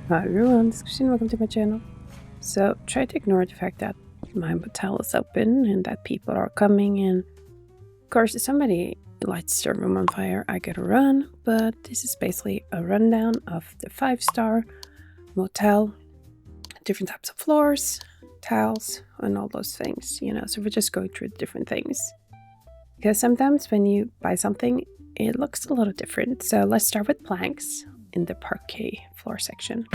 Hi everyone, this is Christine. Welcome to my channel. So try to ignore the fact that my motel is open and that people are coming, and of course if somebody lights their room on fire, I gotta run. But this is basically a rundown of the 5-star motel, different types of floors, tiles, and all those things, so we're just going through different things. Because sometimes when you buy something, it looks a little different. So let's start with planks in the parquet floor section.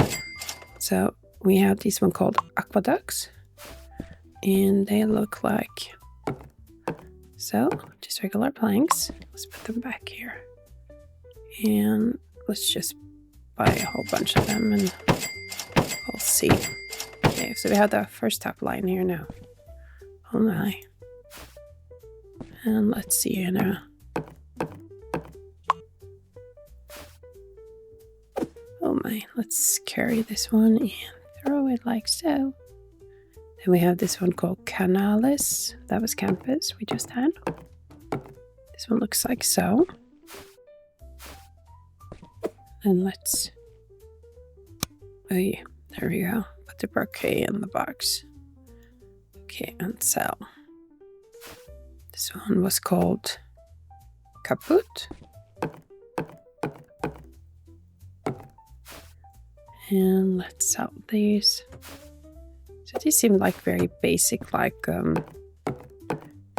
So we have this one called aqueducts, and they look like so, just regular planks. Let's put them back here, and let's just buy a whole bunch of them and we'll see. Okay, so we have the first top line here now. Oh my. And let's see here now. Oh my, let's carry this one and throw it like so. Then we have this one called Canales. That was campus we just had. This one looks like so. And let's... oh yeah, there we go. Put the parquet in the box. Okay, and sell. This one was called Kaput. And let's sell these. So these seem like very basic, like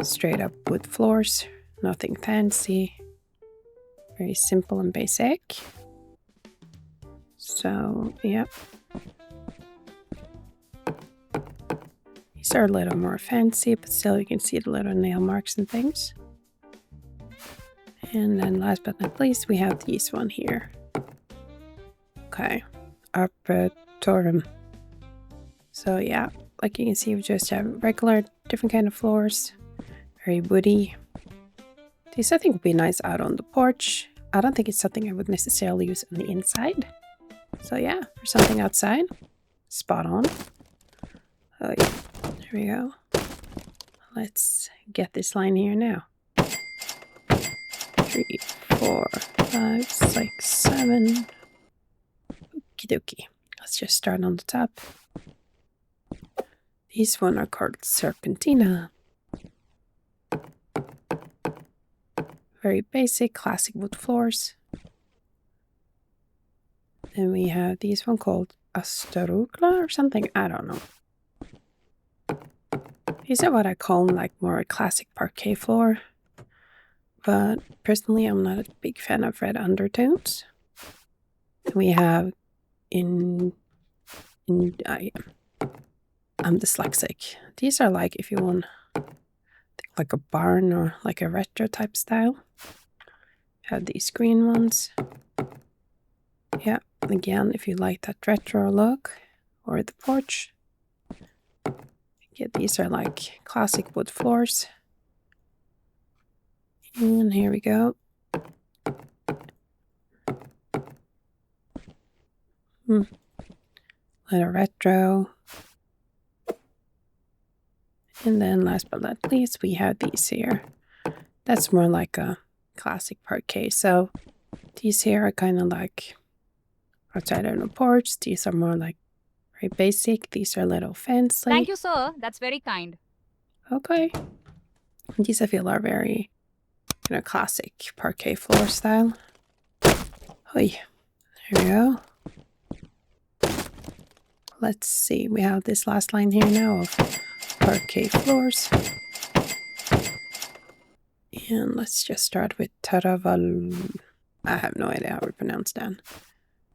straight up wood floors. Nothing fancy. Very simple and basic. So, yep. These are a little more fancy, but still you can see the little nail marks and things. And then last but not least, we have this one here. Okay. Arpetorum. So yeah, like you can see, we just have regular, different kind of floors. Very woody. These I think would be nice out on the porch. I don't think it's something I would necessarily use on the inside. So yeah, for something outside, spot on. Oh yeah, there we go. Let's get this line here now. 3, 4, 5, 6, 7. Okie dokie. Let's just start on the top. These one are called Serpentina. Very basic, classic wood floors. Then we have these one called Astarugla or something, I don't know. These are what I call like more a classic parquet floor. But personally, I'm not a big fan of red undertones. We have I'm dyslexic. These are like, if you want like a barn or like a retro type style. Have these green ones. Yeah, again, if you like that retro look or the porch. Yeah, these are like classic wood floors. And here we go. Little retro. And then last but not least, we have these here. That's more like a classic parquet. So these here are kind of like outside on the porch. These are more like very basic. These are a little fancy. Thank you, sir. That's very kind. Okay. These I feel are very, classic parquet floor style. Oi. There we go. Let's see. We have this last line here now of parquet floors. And let's just start with Taraval. I have no idea how we pronounce that.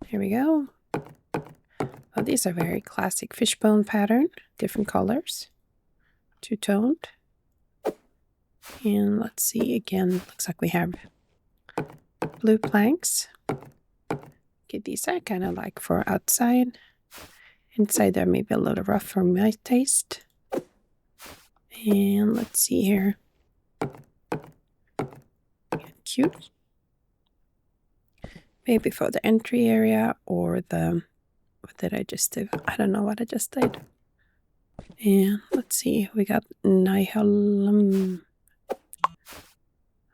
Here we go. Oh, these are very classic fishbone pattern, different colors, two-toned. And let's see again, looks like we have blue planks. Okay, these are kind of like for outside. Inside there may be a little rough for my taste. And let's see here. Cute. Maybe for the entry area or the... what did I just do? I don't know what I just did. And let's see, we got Nihalum.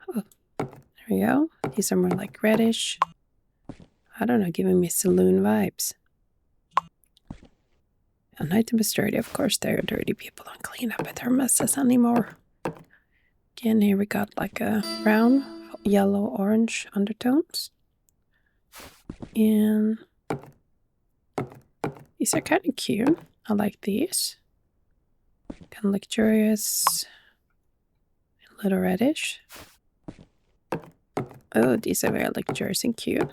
Oh, there we go. These are more like reddish. I don't know, giving me saloon vibes. An item is dirty. Of course, they're dirty. People don't clean up their messes anymore. Again, here we got like a brown, yellow, orange undertones. And these are kind of cute. I like these. Kind of luxurious. A little reddish. Oh, these are very luxurious and cute.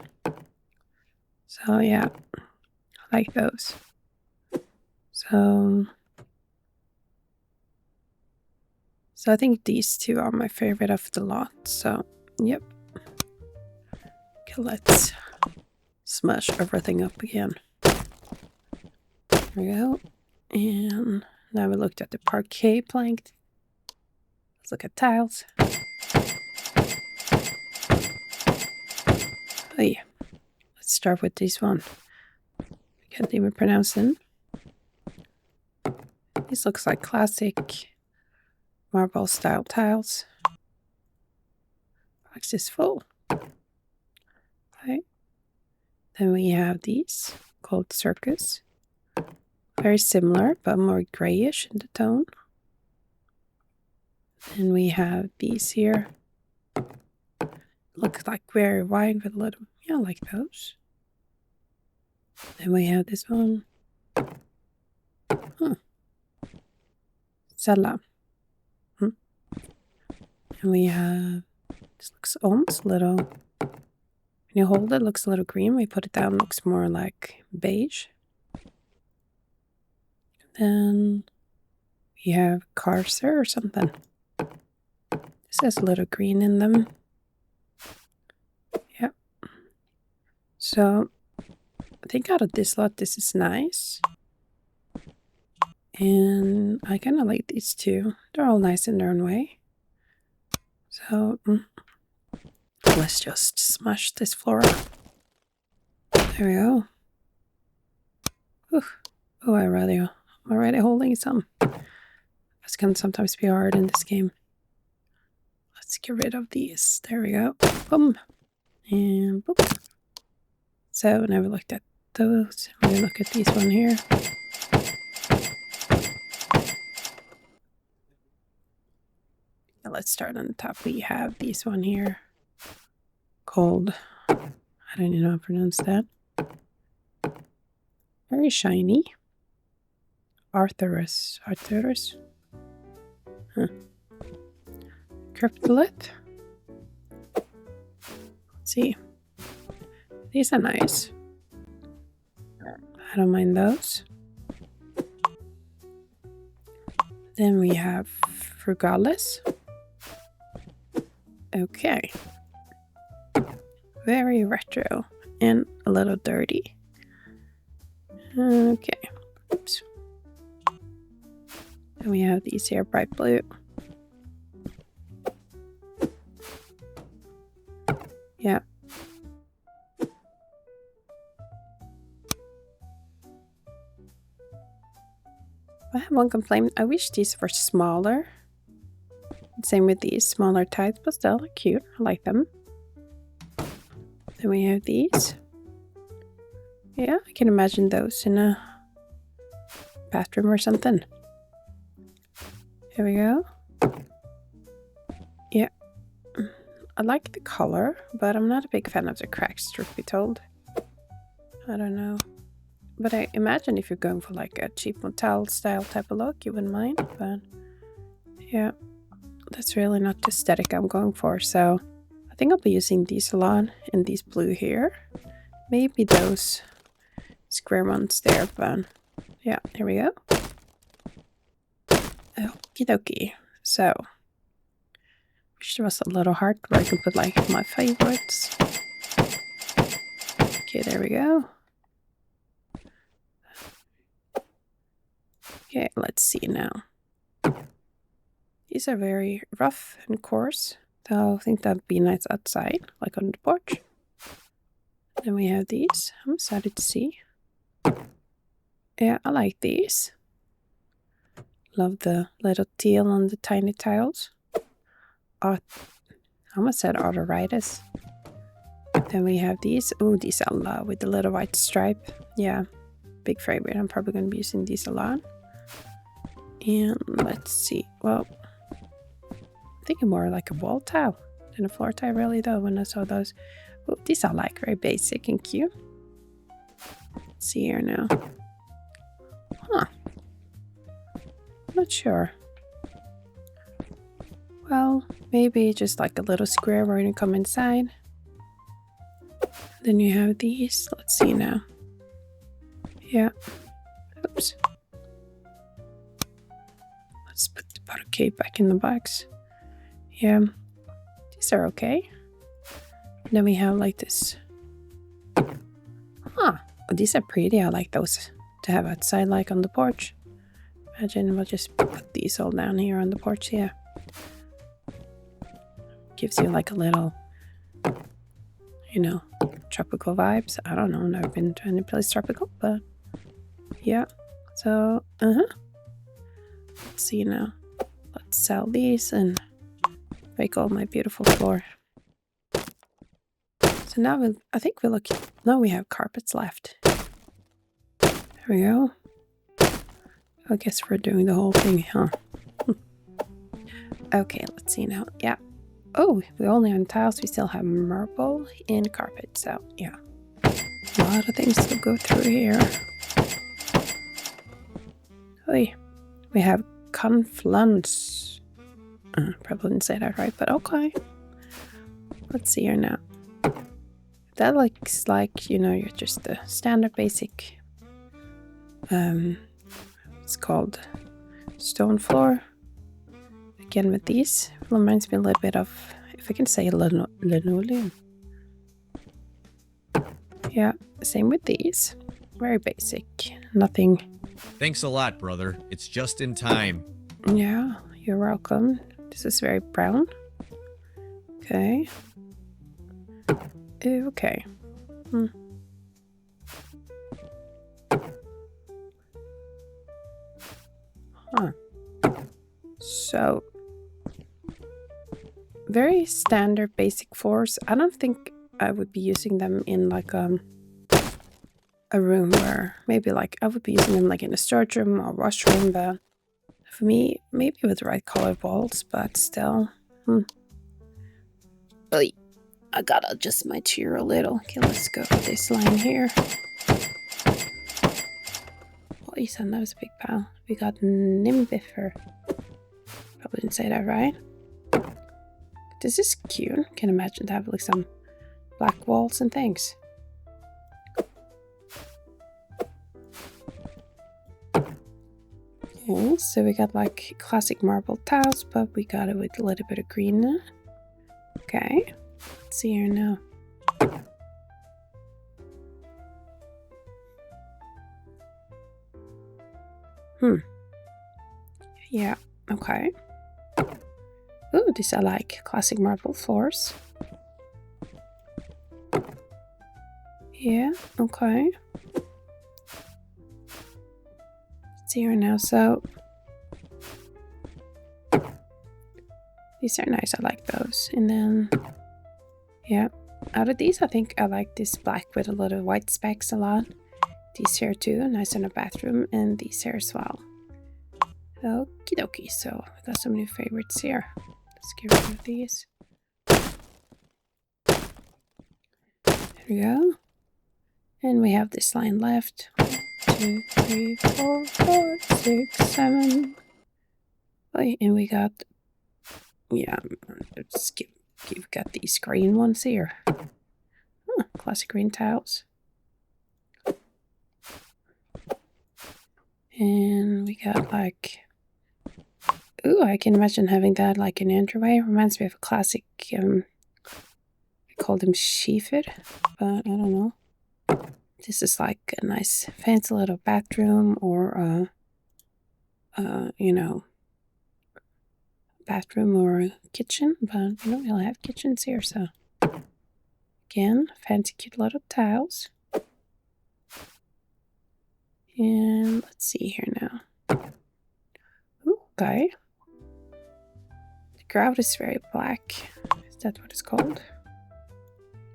So yeah, I like those. So I think these two are my favorite of the lot. So yep. Okay, let's smash everything up again. There we go. And now we looked at the parquet plank. Let's look at tiles. Oh yeah. Let's start with this one. I can't even pronounce it. This looks like classic marble style tiles. Box is full. Okay. Then we have these called Circus. Very similar, but more grayish in the tone. And we have these here. Look like very wide with a little, yeah, I like those. Then we have this one. Sella. And we have, this looks almost a little, when you hold it, looks a little green. We put it down, looks more like beige. Then we have Carcer or something. This has a little green in them. Yep. So I think out of this lot, this is nice. And I kind of like these two. They're all nice in their own way. So let's just smash this floor up. There we go. Oh, I'm already holding some. This can sometimes be hard in this game. Let's get rid of these. There we go. Boom. And boom. So now we looked at those. We're going to look at these one here. Now let's start on the top. We have these one here called, I don't even know how to pronounce that. Very shiny. Arthurus. Huh. Cryptolith. Let's see. These are nice. I don't mind those. Then we have Frugalis. Okay. Very retro and a little dirty. Okay. Oops. And we have these here, bright blue. Yeah. I have one complaint. I wish these were smaller. Same with these smaller tiles, but still cute. I like them. Then we have these. Yeah, I can imagine those in a bathroom or something. Here we go. Yeah. I like the color, but I'm not a big fan of the cracks, truth be told. I don't know. But I imagine if you're going for like a cheap motel style type of look, you wouldn't mind. But yeah, that's really not the aesthetic I'm going for. So I think I'll be using these a lot and these blue here. Maybe those square ones there, but yeah, here we go. Okie dokie. So, wish there was a little heart where I could put like my favorites. Okay, there we go. Okay, let's see now. These are very rough and coarse, so I think that'd be nice outside, like on the porch. Then we have these. I'm excited to see. Yeah, I like these. Love the little teal on the tiny tiles. I almost said arthritis. Then we have these. Oh, these I love with the little white stripe. Yeah, big favorite. I'm probably going to be using these a lot. And let's see. Well, I'm thinking more like a wall tile than a floor tile, really, though, when I saw those. Oh, these are like very basic and cute. Let's see here now. Huh. I'm not sure. Well, maybe just like a little square where you come inside. Then you have these. Let's see now. Yeah. Oops. Let's put the powder cake back in the box. Yeah. These are okay. And then we have like this. Huh. Oh, these are pretty. I like those to have outside, like on the porch. Imagine we'll just put these all down here on the porch. Yeah. Gives you like a little, you know, tropical vibes. I don't know. I've never been to any place tropical, but yeah. So, let's see now. Let's sell these and make all my beautiful floor. So now I think we're looking. Now we have carpets left. There we go. I guess we're doing the whole thing, huh? Okay, let's see now. Yeah. Oh, we only on tiles. We still have marble and carpet. So yeah, a lot of things to go through here. Hey, we have confluence. Probably didn't say that right, but okay. Let's see here now. That looks like, you know, you're just the standard basic. It's called stone floor. Again with these, it reminds me a little bit of, if I can say, linoleum. Yeah, same with these. Very basic. Nothing. Thanks a lot, brother. It's just in time. Yeah, you're welcome. This is very brown. Okay. Okay. Huh. So, very standard basic floors. I don't think I would be using them in like a room where maybe like I would be using them like in a storage room or washroom, but for me, maybe with the right colored walls, but still. Oy, I gotta adjust my chair a little. Okay, let's go with this line here. Holy son, that was a big pile. We got Nimbifer. Probably didn't say that right. This is cute. Can imagine to have like some black walls and things. Okay, so we got like classic marble tiles, but we got it with a little bit of green. Okay, let's see here now. Yeah, okay. Ooh, these are like classic marble floors. Yeah, okay. Let's see here now. So these are nice. I like those. And then, yeah, out of these, I think I like this black with a lot of white specks a lot. These here too, nice in a bathroom, and these here as well. Okie dokie, so we got some new favorites here. Let's get rid of these. There we go. And we have this line left. 1, 2, 3, 4, 5, 6, 7. Oh, and we got, yeah, let's we've got these green ones here. Huh, classic green tiles. And we got like, ooh, I can imagine having that like an entryway. Reminds me of a classic, we called them sheafed, but I don't know. This is like a nice fancy little bathroom or you know, bathroom or a kitchen, but we don't really have kitchens here, so again, fancy cute little tiles. And let's see here now. Ooh, okay. The grout is very black. Is that what it's called?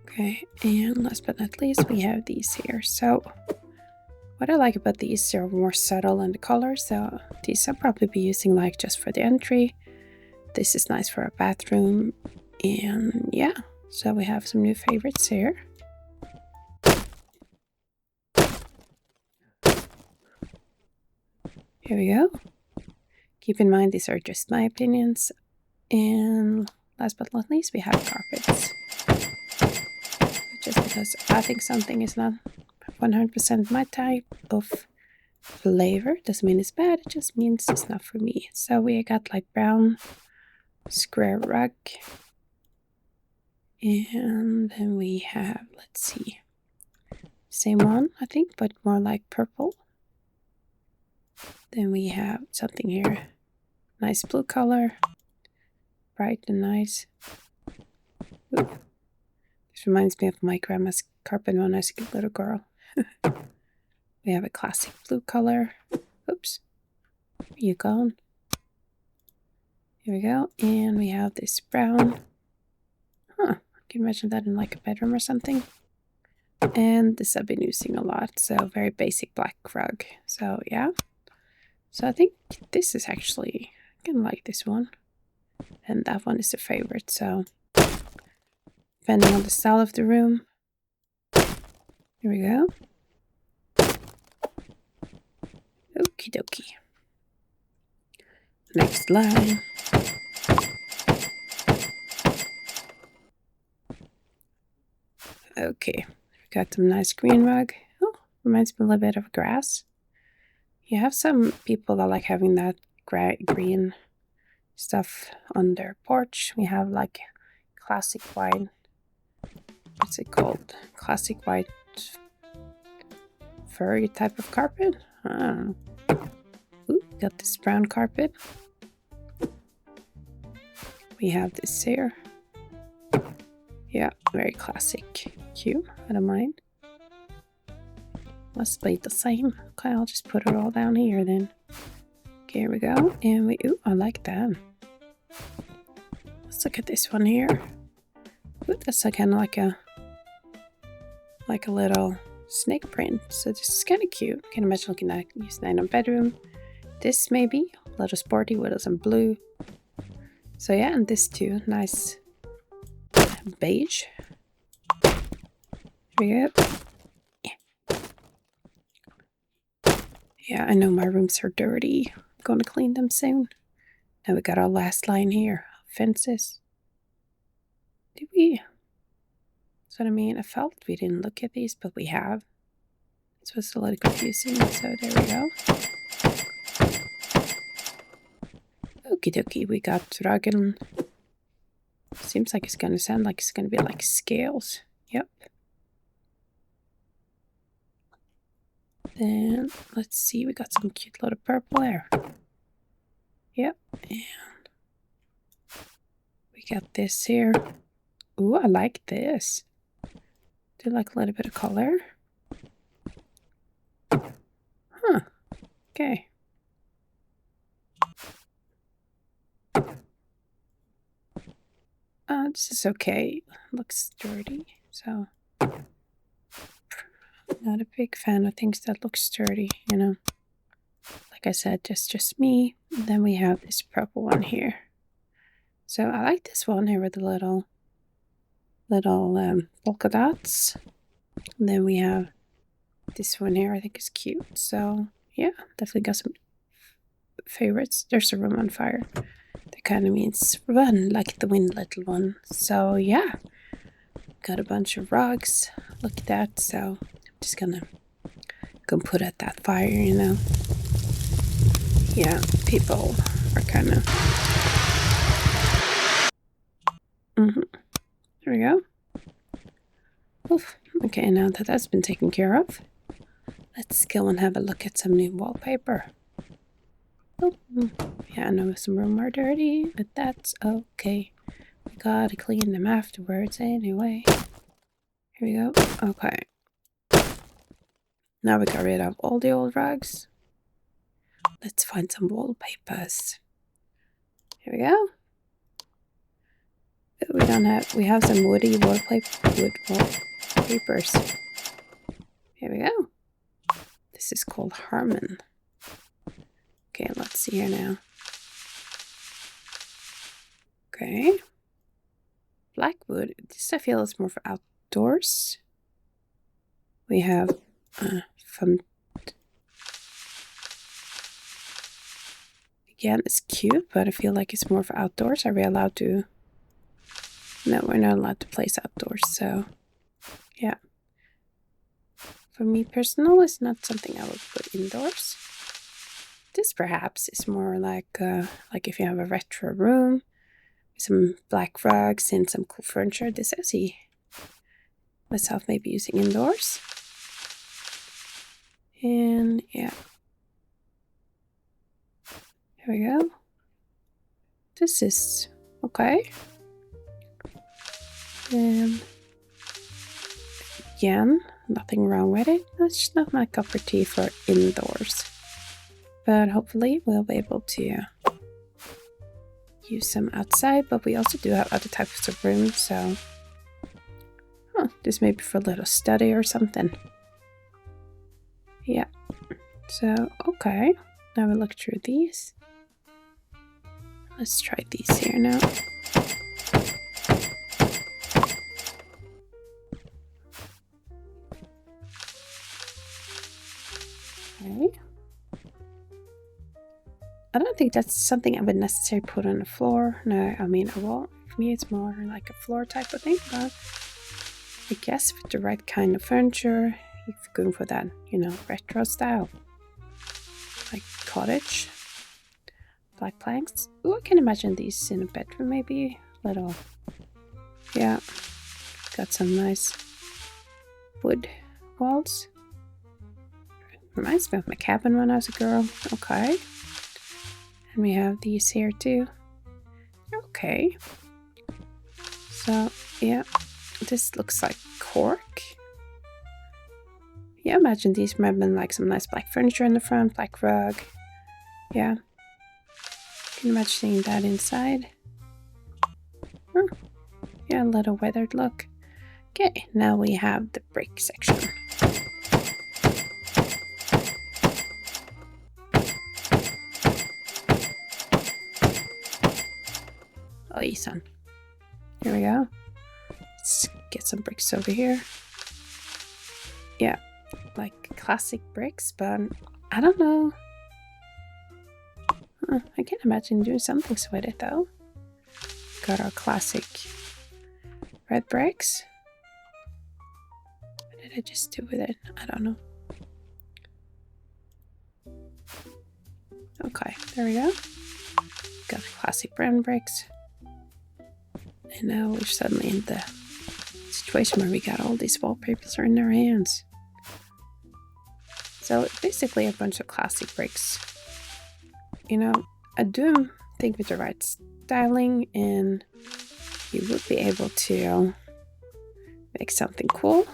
Okay, and last but not least, we have these here. So What I like about these, they're more subtle in the color, so these I'll probably be using like just for the entry. This is nice for a bathroom, and yeah, so we have some new favorites here. Here we go. Keep in mind these are just my opinions. And last but not least, we have carpets. Just because I think something is not 100% my type of flavor doesn't mean it's bad, it just means it's not for me. So we got like brown square rug, and then we have, let's see, same one I think, but more like purple. Then we have something here, nice blue color, bright and nice. Ooh. This reminds me of my grandma's carpet when I was a little girl. We have a classic blue color. Oops. Where you gone? Here we go. And we have this brown. Huh. I can imagine that in like a bedroom or something. And this I've been using a lot. So very basic black rug. So yeah. So I think this is actually, I can like this one. And that one is a favorite. So depending on the style of the room. Here we go. Okie dokie. Next line. Okay, we got some nice green rug. Oh, reminds me a little bit of grass. You have some people that like having that green stuff on their porch. We have like classic white. What's it called? Classic white furry type of carpet. I don't know. Ooh, got this brown carpet. We have this here. Yeah, very classic. Cute. I don't mind. Must be the same. Okay, I'll just put it all down here then. Okay, here we go. And we, ooh, I like that. Let's look at this one here. Ooh, that's kind of like a little snake print. So this is kind of cute. Can imagine looking at using that in a bedroom. This maybe a little sporty with some blue. So yeah, and this too, nice beige. Here we go. Yeah, I know my rooms are dirty. I'm gonna clean them soon. Now we got our last line here. Fences. Did we? That's what I mean. I felt we didn't look at these, but we have. This was a little confusing, so there we go. Okie dokie, we got dragon. Seems like it's gonna sound like it's gonna be like scales. Yep. Then let's see, we got some cute little purple there. Yep, and we got this here. Ooh, I like this. Do like a little bit of color. Huh. Okay. This is okay. Looks dirty, so not a big fan of things that look sturdy, you know. Like I said, just me. And then we have this purple one here. So I like this one here with the little polka dots. And then we have this one here. I think is cute. So yeah, definitely got some favorites. There's a room on fire. That kind of means run like the wind, little one. So yeah, got a bunch of rugs. Look at that. So I'm just gonna put out that fire, you know. Yeah, people are kind of. There we go. Oof. Okay, now that that's been taken care of, let's go and have a look at some new wallpaper. Oh, yeah, I know some room are dirty, but that's okay. We gotta clean them afterwards anyway. Here we go. Okay. Now we got rid of all the old rugs. Let's find some wallpapers. Here we go. We have some wood wallpapers. Here we go. This is called Harmon. Okay, let's see here now. Okay. Blackwood. This I feel is more for outdoors. We have from again, it's cute, but I feel like it's more for outdoors. Are we allowed to? No, we're not allowed to place outdoors. So, yeah. For me personally, it's not something I would put indoors. This perhaps is more like if you have a retro room, some black rugs and some cool furniture. This I see myself maybe using indoors. And yeah. Here we go. This is okay. And again, nothing wrong with it. It's not my cup of tea for indoors. But hopefully we'll be able to use some outside. But we also do have other types of rooms, so this may be for a little study or something. Yeah. So, okay. Now we look through these. Let's try these here now. Okay. I don't think that's something I would necessarily put on the floor. No, I mean a wall. For me, it's more like a floor type of thing. But I guess with the right kind of furniture, if you're going for that, retro style, like cottage, black planks. Ooh, I can imagine these in a bedroom, maybe. Little, yeah. Got some nice wood walls. Reminds me of my cabin when I was a girl. Okay. And we have these here too. Okay. So, yeah. This looks like cork. Yeah, imagine these might have been like some nice black furniture in the front, black rug. Yeah. Can you imagine seeing that inside? Yeah, a little weathered look. Okay, now we have the brick section. Oh, son. Here we go. Let's get some bricks over here. Yeah, like classic bricks, but I don't know. I can't imagine doing something with it though. Got our classic red bricks. What did I just do with it? I don't know. Okay, there we go. Got the classic brown bricks. And now we're suddenly in the situation where we got all these wallpapers are in our hands. So basically a bunch of classic bricks. I do think with the right styling and you would be able to make something cool.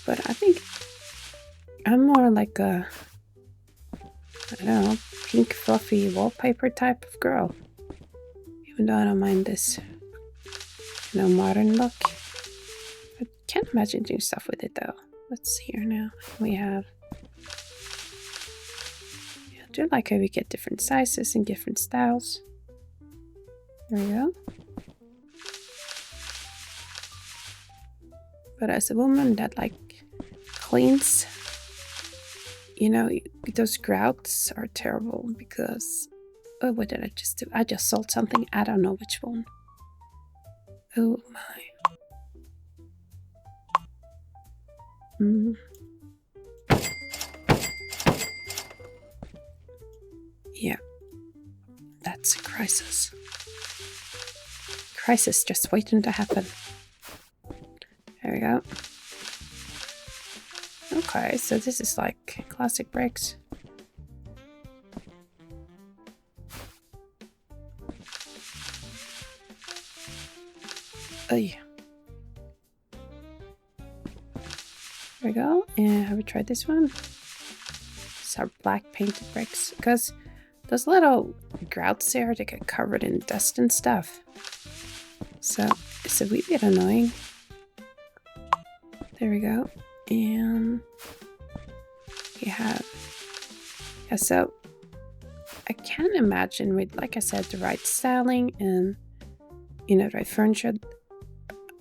But I think I'm more like a, I don't know, pink fluffy wallpaper type of girl. Even though I don't mind this, modern look. I can't imagine doing stuff with it though. Let's see here now. We have, I do like how we get different sizes and different styles. There we go. But as a woman that cleans, those grouts are terrible because, oh, what did I just do? I just sold something. I don't know which one. Oh my. Yeah. That's a crisis. Crisis just waiting to happen. There we go. Okay, so this is like classic bricks. Oh yeah. There we go. And have we tried this one? These are black painted bricks because those little grouts there, they get covered in dust and stuff. So it's a wee bit annoying. There we go. And we have, yeah, so I can imagine with, like I said, the right styling and, the right furniture,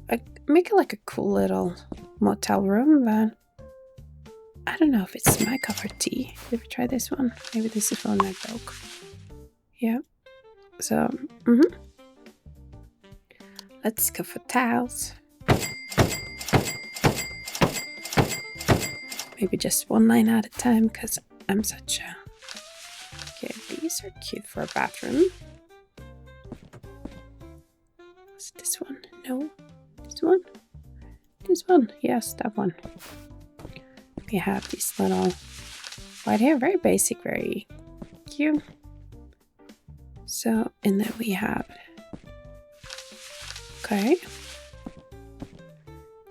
I make it like a cool little motel room, but I don't know if it's my cup of tea. Did we try this one? Maybe this is one I broke. Yeah. So, let's go for tiles. Maybe just one line at a time because I'm such a... Okay, these are cute for a bathroom. Is it this one? No. This one? This one? Yes, that one. We have these little white hair, very basic, very cute. So, and then we have... Okay.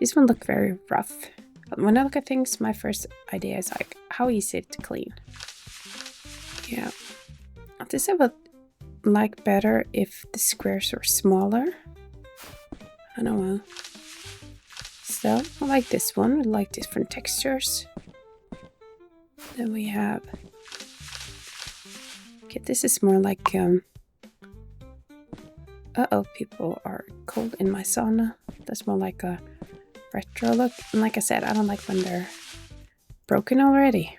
These one look very rough. When I look at things, my first idea is like, how easy is it to clean? Yeah. This I would like better if the squares were smaller. I don't know. So, I like this one. I like different textures. Then we have... Okay, this is more like... Uh-oh, people are cold in my sauna. That's more like a retro look. And like I said, I don't like when they're broken already.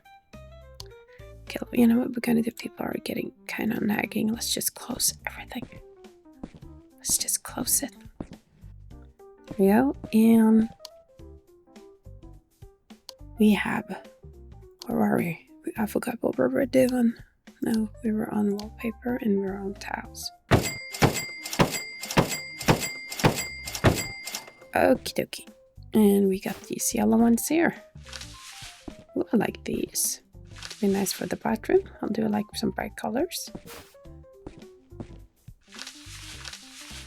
Okay, you know what we're gonna do? People are getting kind of nagging. Let's just close everything. Let's just close it. There we go. And we have... Where are we? I forgot what we were doing. No, we were on wallpaper and we were on tiles. Okie dokie. And we got these yellow ones here. Ooh, I like these. Be nice for the bathroom. I'll do like some bright colors.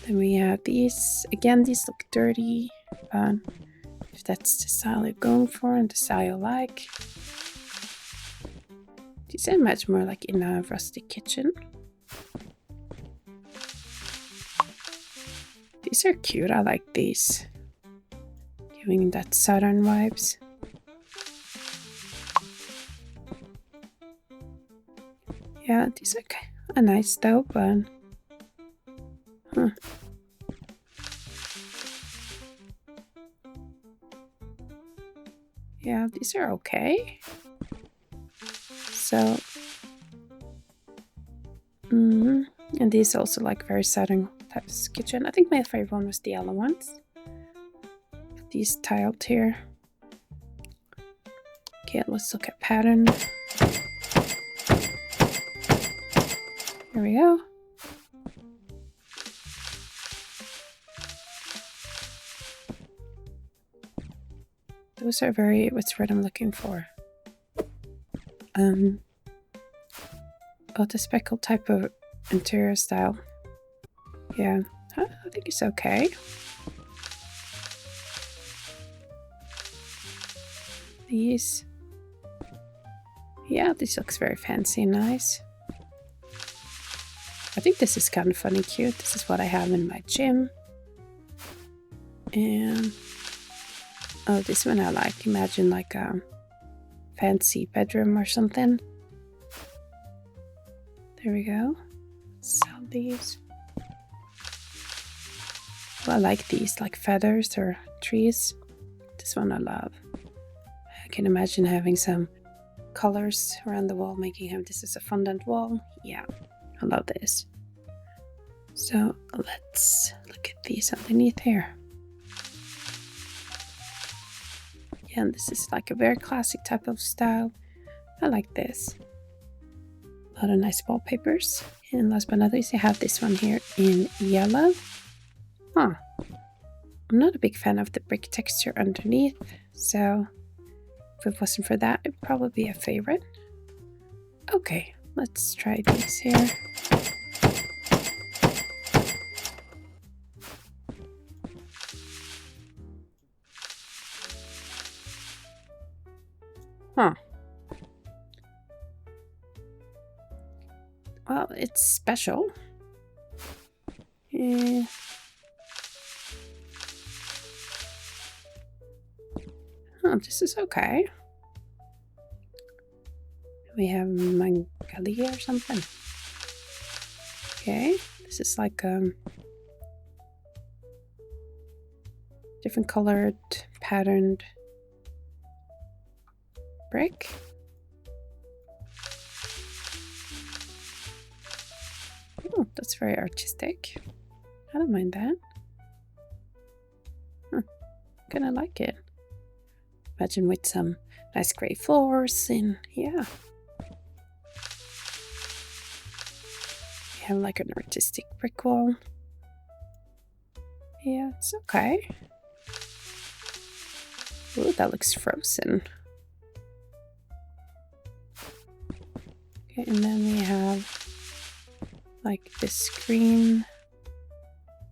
Then we have these. Again, these look dirty. If that's the style you're going for and the style you like. These are much more like in a rustic kitchen. These are cute. I like these. Giving that southern vibes. Yeah, these are kind of nice though, but... Huh. Yeah, these are okay. So... And these also like very southern types of kitchen. I think my favorite one was the yellow ones. These tiled here. Okay, let's look at pattern. Here we go. Those are very, what's the word I'm looking for? Oh, the speckled type of interior style. Yeah, I think it's okay. These. Yeah, this looks very fancy and nice. I think this is kind of funny, cute. This is what I have in my gym. And oh, this one I like. Imagine like a fancy bedroom or something. There we go. Sell these. Well, I like these, like feathers or trees. This one I love. I can imagine having some colors around the wall, making him this is a fondant wall. Yeah, I love this. So let's look at these underneath here. Yeah, and this is like a very classic type of style. I like this. A lot of nice wallpapers. And last but not least, I have this one here in yellow. Huh. I'm not a big fan of the brick texture underneath, so if it wasn't for that, it'd probably be a favorite. Okay, let's try these here. Huh. Well, it's special. Yeah. Oh, this is okay. We have Mangalia or something. Okay, this is like different colored, patterned brick. Oh, that's very artistic. I don't mind that. Kinda like it. Imagine with some nice gray floors and yeah. We have like an artistic brick wall. Yeah, it's okay. Ooh, that looks frozen. Okay, and then we have like this green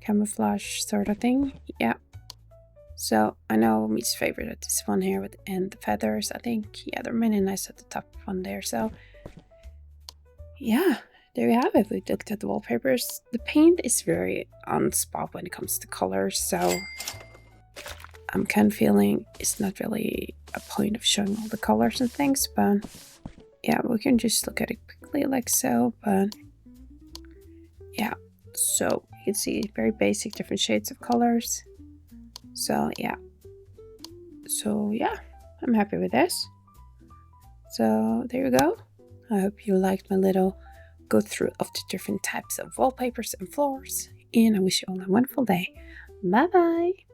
camouflage sort of thing. Yeah. So I know Meat's favorite at this one here and the feathers. I think yeah, they're really nice at the top one there. So yeah, there we have it. We looked at the wallpapers. The paint is very on spot when it comes to colors. So I'm kind of feeling it's not really a point of showing all the colors and things, but yeah, we can just look at it quickly like so. But yeah, so you can see very basic different shades of colors. So yeah, I'm happy with this. So there you go. I hope you liked my little go through of the different types of wallpapers and floors, and I wish you all a wonderful day. Bye bye.